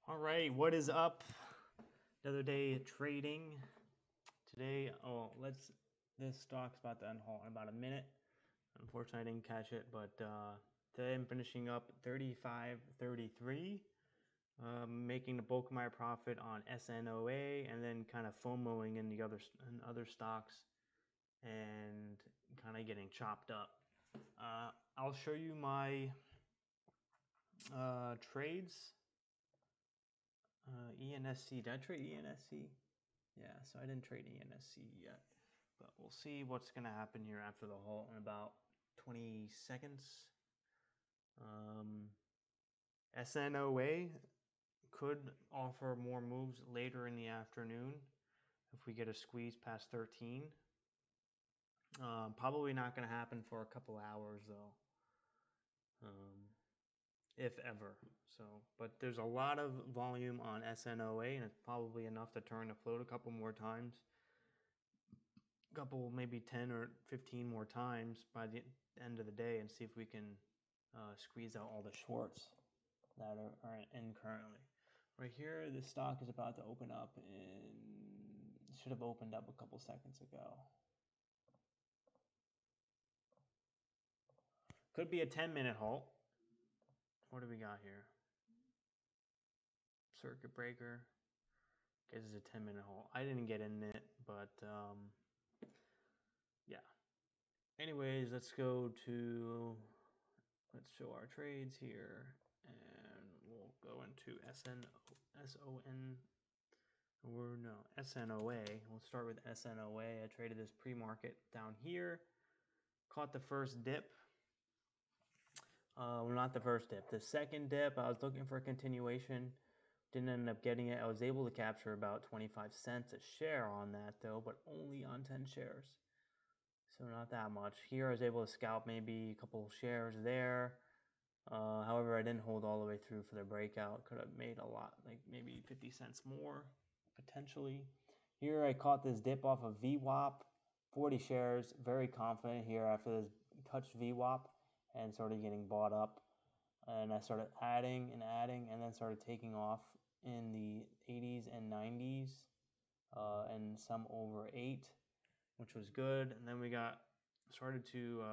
All right, what is up? Another day trading. Today, this stock's about to unhaul in about a minute. Unfortunately, I didn't catch it, but today I'm finishing up 35.33, making the bulk of my profit on SNOA, and then kind of FOMOing in the other stocks, and kind of getting chopped up. I'll show you my trades. ENSC. Did I trade ENSC? Yeah, so I didn't trade ENSC yet, but we'll see what's going to happen here after the halt in about 20 seconds. SNOA could offer more moves later in the afternoon if we get a squeeze past 13. Probably not going to happen for a couple hours though, if ever. So, but there's a lot of volume on SNOA, and it's probably enough to turn the float a couple more times. Couple, maybe 10 or 15 more times by the end of the day, and see if we can squeeze out all the shorts that are in currently. Right here, this stock is about to open up, and should have opened up a couple seconds ago. Could be a 10-minute halt. What do we got here? Circuit breaker. Guess it's a 10-minute halt. I didn't get in it, but yeah. Anyways, let's show our trades here, and we'll go into SNOA. We'll start with SNOA. I traded this pre-market down here, caught the first dip. Well, not the first dip, the second dip. I was looking for a continuation, didn't end up getting it. I was able to capture about 25 cents a share on that though, but only on 10 shares. So not that much. Here I was able to scalp maybe a couple shares there. However, I didn't hold all the way through for the breakout. Could have made a lot, like maybe 50 cents more, potentially. Here I caught this dip off of VWAP, 40 shares, very confident here after this touched VWAP and started getting bought up. And I started adding, and then started taking off in the 80s and 90s, and some over 8, which was good. And then we started to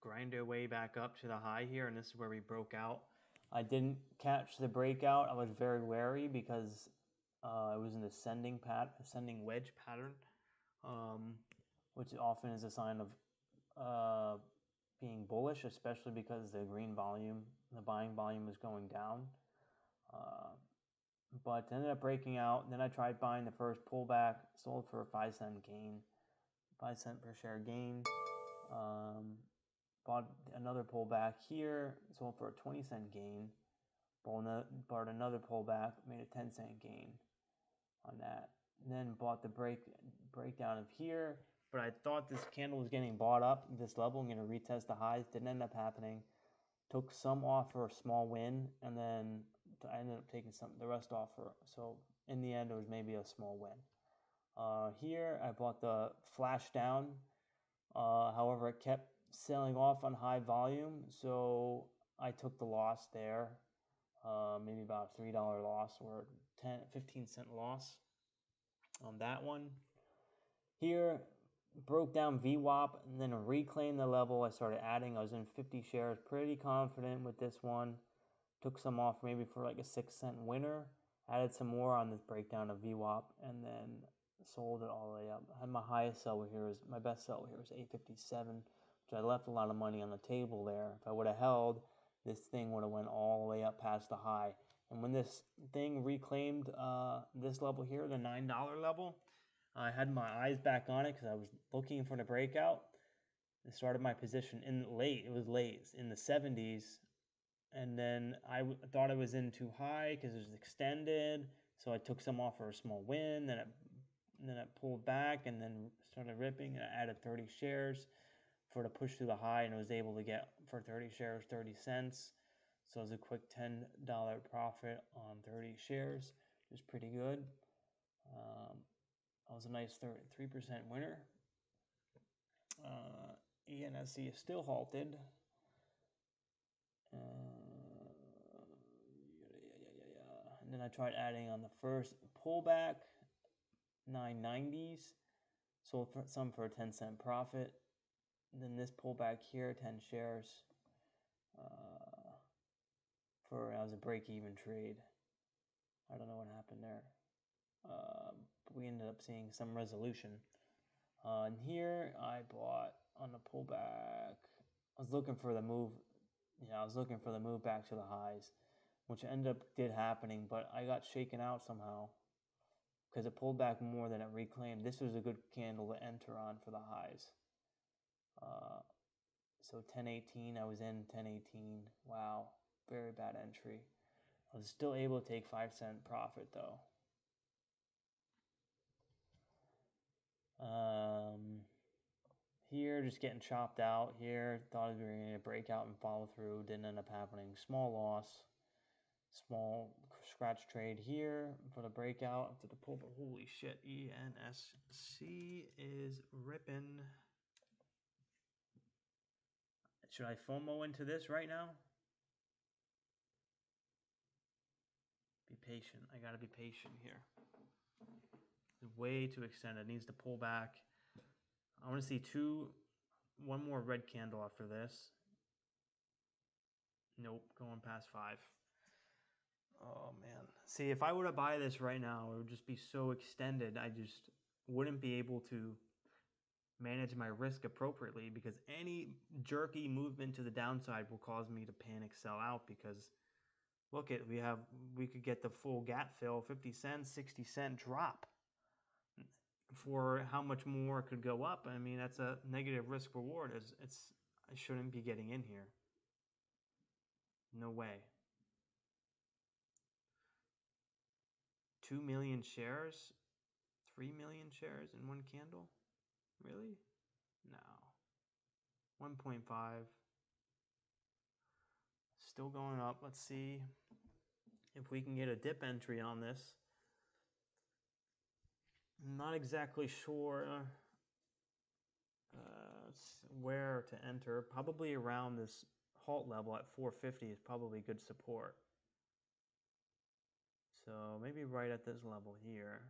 grind our way back up to the high here, and this is where we broke out. I didn't catch the breakout. I was very wary because it was an ascending wedge pattern, which often is a sign of being bullish, especially because the buying volume was going down. But ended up breaking out. Then I tried buying the first pullback, sold for a 5-cent gain, 5-cent per share gain. Bought another pullback here, sold for a 20-cent gain. Bought another pullback, made a 10-cent gain on that. And then bought the breakdown of here, but I thought this candle was getting bought up this level. I'm going to retest the highs. Didn't end up happening. Took some off for a small win, and then I ended up taking the rest off so in the end it was maybe a small win. Here I bought the flash down. However, it kept selling off on high volume, so I took the loss there. Maybe about a $3 loss or 15-cent loss on that one. Here, broke down VWAP and then reclaimed the level. I started adding. I was in 50 shares, pretty confident with this one. Took some off maybe for like a 6-cent winner. Added some more on this breakdown of VWAP, and then sold it all the way up. I had my best sell here was 857, which I left a lot of money on the table there. If I would have held, this thing would have went all the way up past the high. And when this thing reclaimed this level here, the $9 level, I had my eyes back on it because I was looking for the breakout. I started my position it was late, in the 70s. And then I thought I was in too high because it was extended. So I took some off for a small win. Then it pulled back and then started ripping. And I added 30 shares for the push through the high, and I was able to get for 30 shares 30 cents. So it was a quick $10 profit on 30 shares, which is pretty good. That was a nice 3% winner. ENSC is still halted. then I tried adding on the first pullback, 990s. Sold some for a 10-cent profit. And then this pullback here, 10 shares. That was a break-even trade. I don't know what happened there. But we ended up seeing some resolution. And here I bought on the pullback. I was looking for the move. I was looking for the move back to the highs, which did happening, but I got shaken out somehow because it pulled back more than it reclaimed. This was a good candle to enter on for the highs. So 1018, I was in 1018. Wow, very bad entry. I was still able to take 5-cent profit though. Here, just getting chopped out here. Thought we were going to break out and follow through. Didn't end up happening. Small loss. Small scratch trade here for the breakout after the pull. But holy shit, ENSC is ripping. Should I FOMO into this right now? Be patient. I got to be patient here. It's way too extended. It needs to pull back. I want to see one more red candle after this. Nope, going past 5. Oh man. See, if I were to buy this right now, it would just be so extended. I just wouldn't be able to manage my risk appropriately because any jerky movement to the downside will cause me to panic sell out because look at we could get the full gap fill, 50 cents, 60-cent drop for how much more it could go up. I mean, that's a negative risk reward. I shouldn't be getting in here. No way. 2 million shares, 3 million shares in one candle? Really? No. 1.5. Still going up. Let's see if we can get a dip entry on this. I'm not exactly sure where to enter. Probably around this halt level at 450 is probably good support. So maybe right at this level here.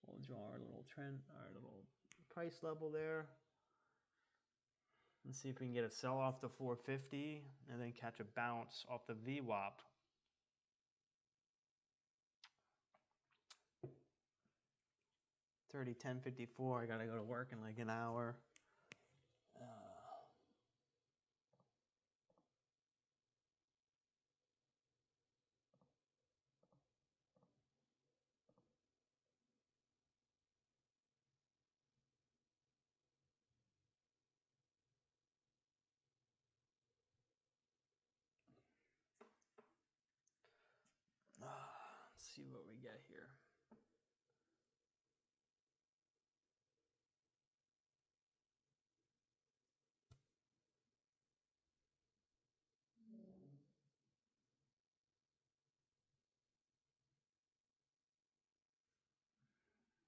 We'll draw our little trend, our little price level there. Let's see if we can get a sell off to 450 and then catch a bounce off the VWAP. $30.10.54. I gotta go to work in like an hour. Let's see what we get here.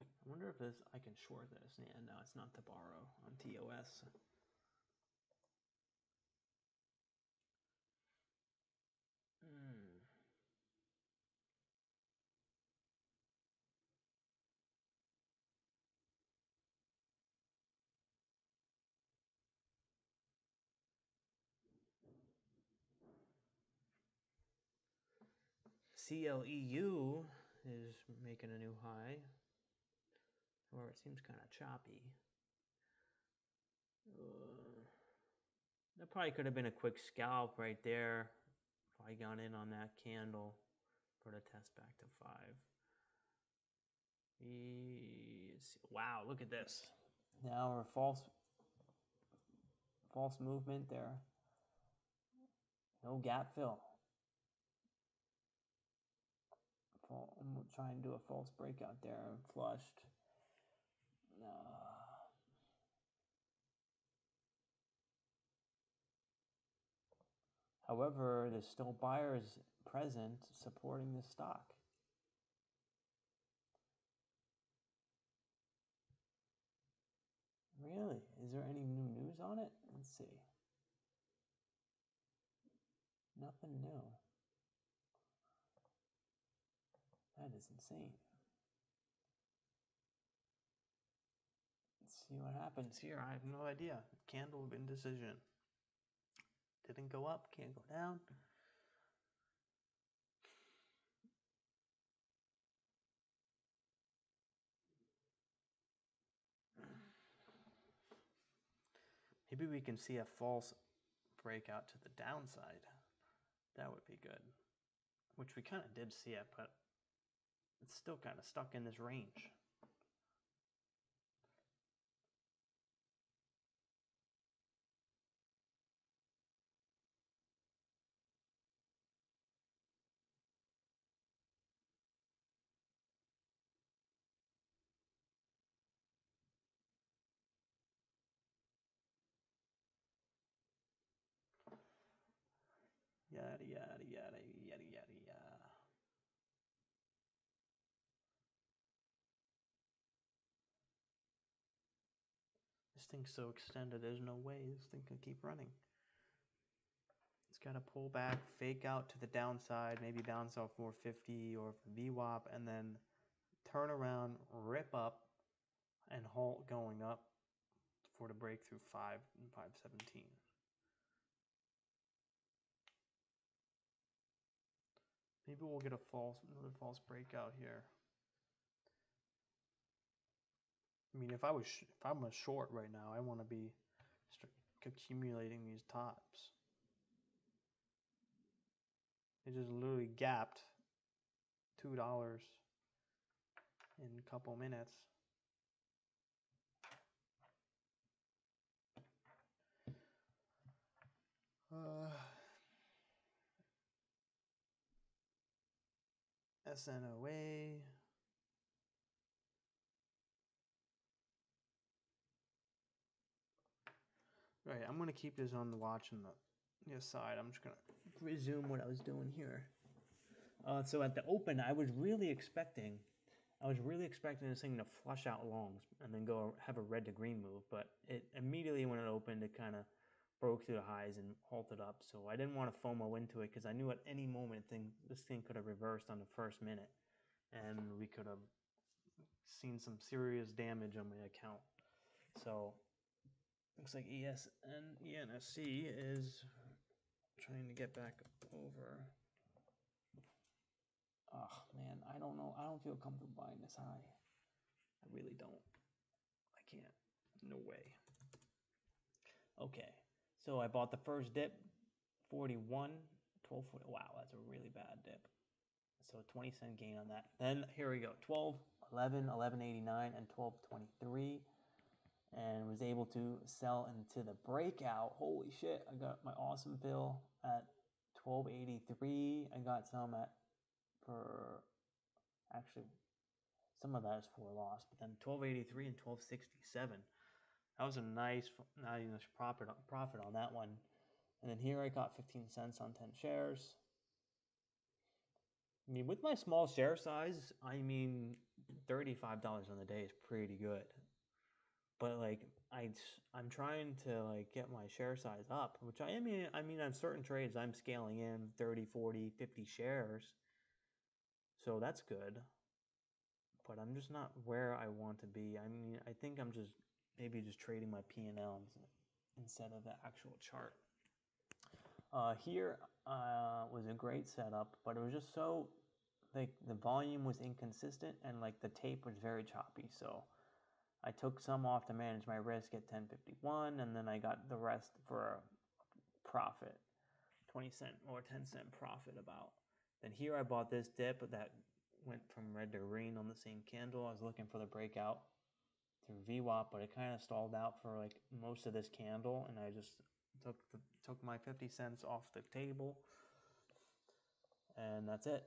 I wonder if I can short this. Yeah, no, it's not to borrow on TOS. CLEU is making a new high, or it seems kind of choppy. That probably could have been a quick scalp right there if I got in on that candle for the test back to 5. Wow, look at this. Now we're false movement there. No gap fill. I'm trying to do a false breakout there. Flushed. However, there's still buyers present supporting the stock. Really? Is there any new news on it? Let's see. Nothing new. That is insane. Let's see what happens here. I have no idea. Candle of indecision. Didn't go up, can't go down. Maybe we can see a false breakout to the downside. That would be good. Which we kind of did see it, but it's still kind of stuck in this range. Yada, yada, yada, yada, yada, yada. This thing's so extended, there's no way this thing can keep running. It's got to pull back, fake out to the downside, maybe bounce off 450 or VWAP, and then turn around, rip up, and halt going up for the breakthrough 5 and 517. Maybe we'll get another false breakout here. I mean, if I'm a short right now, I want to be accumulating these tops. It just literally gapped $2 in a couple minutes. SNOA. Right, I'm going to keep this on the watch on the side. I'm just going to resume what I was doing here. So at the open, I was really expecting this thing to flush out longs and then go have a red to green move, but it immediately when it opened, it kind of broke through the highs and halted up. So I didn't want to FOMO into it because I knew at any moment this thing could have reversed on the first minute, and we could have seen some serious damage on my account. So looks like ENSC is trying to get back over. Oh man, I don't know. I don't feel comfortable buying this high. I really don't. I can't. No way. Okay, so I bought the first dip, 41, 1240. Wow, that's a really bad dip. So 20-cent gain on that. Then here we go, 12, 11, 11.89, and 12.23. And was able to sell into the breakout. Holy shit, I got my awesome fill at 12.83. I got some for, actually, some of that is for a loss, but then 12.83 and 12.67. That was a nice profit on that one. And then here I got 15 cents on 10 shares. I mean, with my small share size, I mean, $35 on the day is pretty good. But like, I'm trying to like get my share size up, which I mean on certain trades I'm scaling in 30, 40, 50 shares. So that's good. But I'm just not where I want to be. I mean, I think I'm just maybe just trading my P&L instead of the actual chart. Here was a great setup, but it was just so, like, the volume was inconsistent and like the tape was very choppy. So I took some off to manage my risk at 10.51, and then I got the rest for a profit, 20-cent or 10-cent profit about. Then here I bought this dip that went from red to green on the same candle. I was looking for the breakout through VWAP, but it kind of stalled out for like most of this candle, and I just took my 50 cents off the table, and that's it.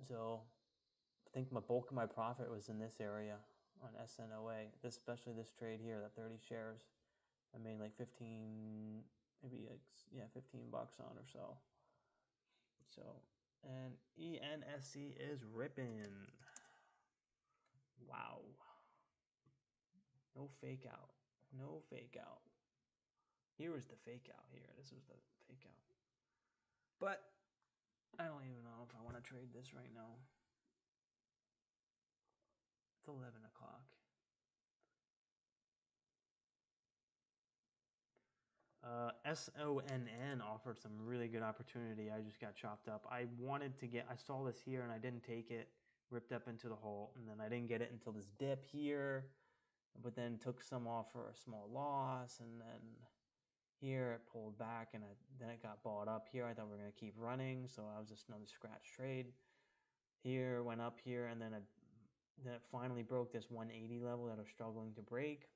So I think my bulk of my profit was in this area on SNOA, especially this trade here, that 30 shares. I made like 15, maybe like, yeah, $15 on or so. So, and ENSC is ripping. Wow. No fake out. No fake out. Here was the fake out here. This was the fake out. But I don't even know if I want to trade this right now. It's 11 o'clock. SONN offered some really good opportunity. I just got chopped up. I saw this here and I didn't take it, ripped up into the hole, and then I didn't get it until this dip here, but then took some off for a small loss, and then here it pulled back, and then it got bought up here. I thought we were going to keep running, so I was just another scratch trade. Here, went up here, and then it finally broke this 180 level that I was struggling to break.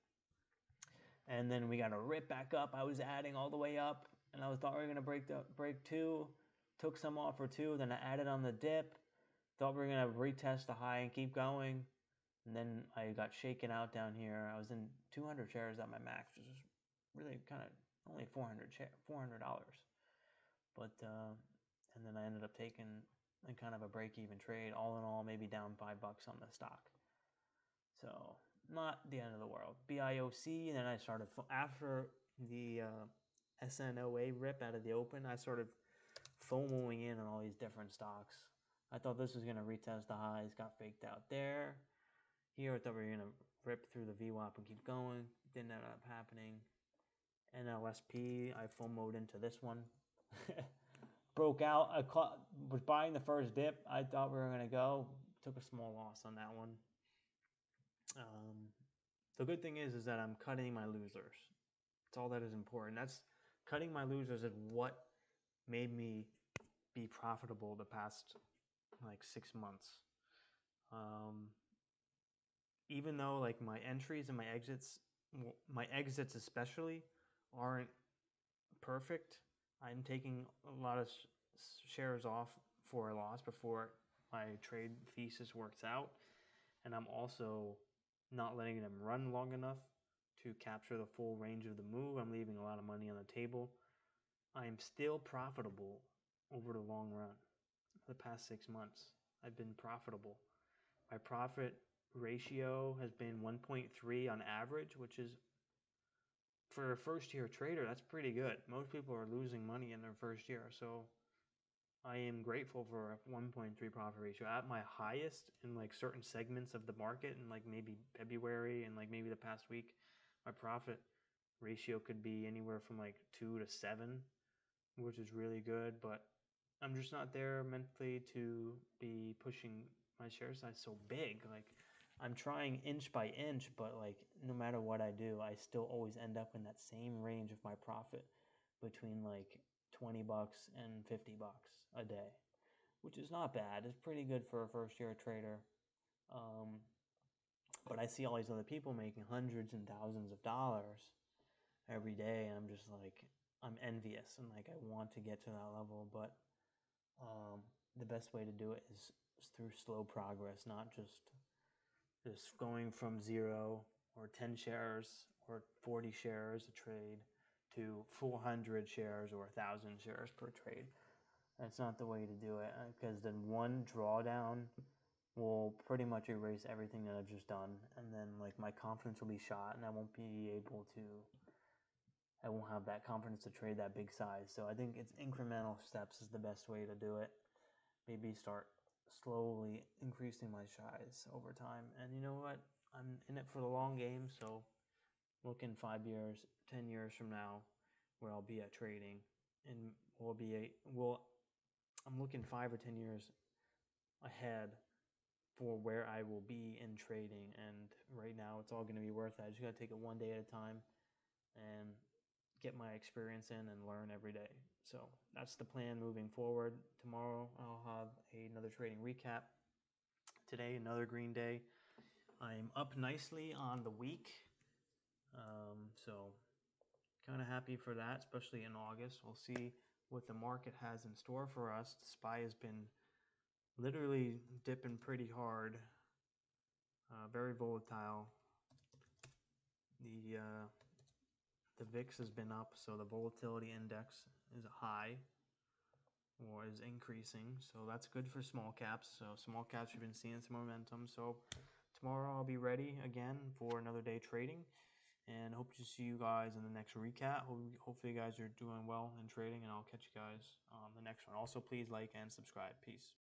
And then we got a rip back up. I was adding all the way up, and I thought we were going to break two. Took some off for two, then I added on the dip. Thought we were going to retest the high and keep going. And then I got shaken out down here. I was in 200 shares at my max, which is really kind of only $400. But, and then I ended up taking kind of a break-even trade. All in all, maybe down $5 on the stock. So not the end of the world. BIOC, and then I started, after the SNOA rip out of the open, I started FOMOing in on all these different stocks. I thought this was going to retest the highs, got faked out there. Here, I thought we were going to rip through the VWAP and keep going. Didn't end up happening. NLSP, I FOMOed into this one. Broke out. I was buying the first dip. I thought we were going to go. Took a small loss on that one. The good thing is that I'm cutting my losers. That's all that is important. That's cutting my losers is what made me be profitable the past like 6 months. Even though like my entries and my exits especially aren't perfect, I'm taking a lot of shares off for a loss before my trade thesis works out, and I'm also not letting them run long enough to capture the full range of the move. I'm leaving a lot of money on the table. I am still profitable over the long run. The past 6 months, I've been profitable. My profit ratio has been 1.3 on average, which is, for a first-year trader, that's pretty good. Most people are losing money in their first year, so I am grateful for a 1.3 profit ratio. At my highest in like certain segments of the market, in like maybe February and like maybe the past week, my profit ratio could be anywhere from like 2 to 7, which is really good, but I'm just not there mentally to be pushing my share size so big. Like, I'm trying inch by inch, but like no matter what I do, I still always end up in that same range of my profit between like $20 and $50 a day, which is not bad. It's pretty good for a first-year trader. But I see all these other people making hundreds and thousands of dollars every day, and I'm just like, I'm envious, and like I want to get to that level, but the best way to do it is through slow progress, not just going from 0 or 10 shares or 40 shares a trade to 400 shares or 1,000 shares per trade. That's not the way to do it, because then one drawdown will pretty much erase everything that I've just done, and then like my confidence will be shot, and I won't have that confidence to trade that big size. So I think it's incremental steps is the best way to do it. Maybe start slowly increasing my size over time. And you know what? I'm in it for the long game, so look in 5 years, 10 years from now, where I'll be at trading, and I'm looking 5 or 10 years ahead for where I will be in trading. And right now, it's all going to be worth it. I just got to take it one day at a time and get my experience in and learn every day. So that's the plan moving forward. Tomorrow I'll have another trading recap. Today, another green day. I'm up nicely on the week. So kind of happy for that, especially in August. We'll see what the market has in store for us. The SPY has been literally dipping pretty hard. Very volatile. The VIX has been up, so the volatility index is high or is increasing. So that's good for small caps. So small caps, we've been seeing some momentum. So tomorrow I'll be ready again for another day trading, and hope to see you guys in the next recap. Hopefully you guys are doing well in trading, and I'll catch you guys on the next one. Also, please like and subscribe. Peace.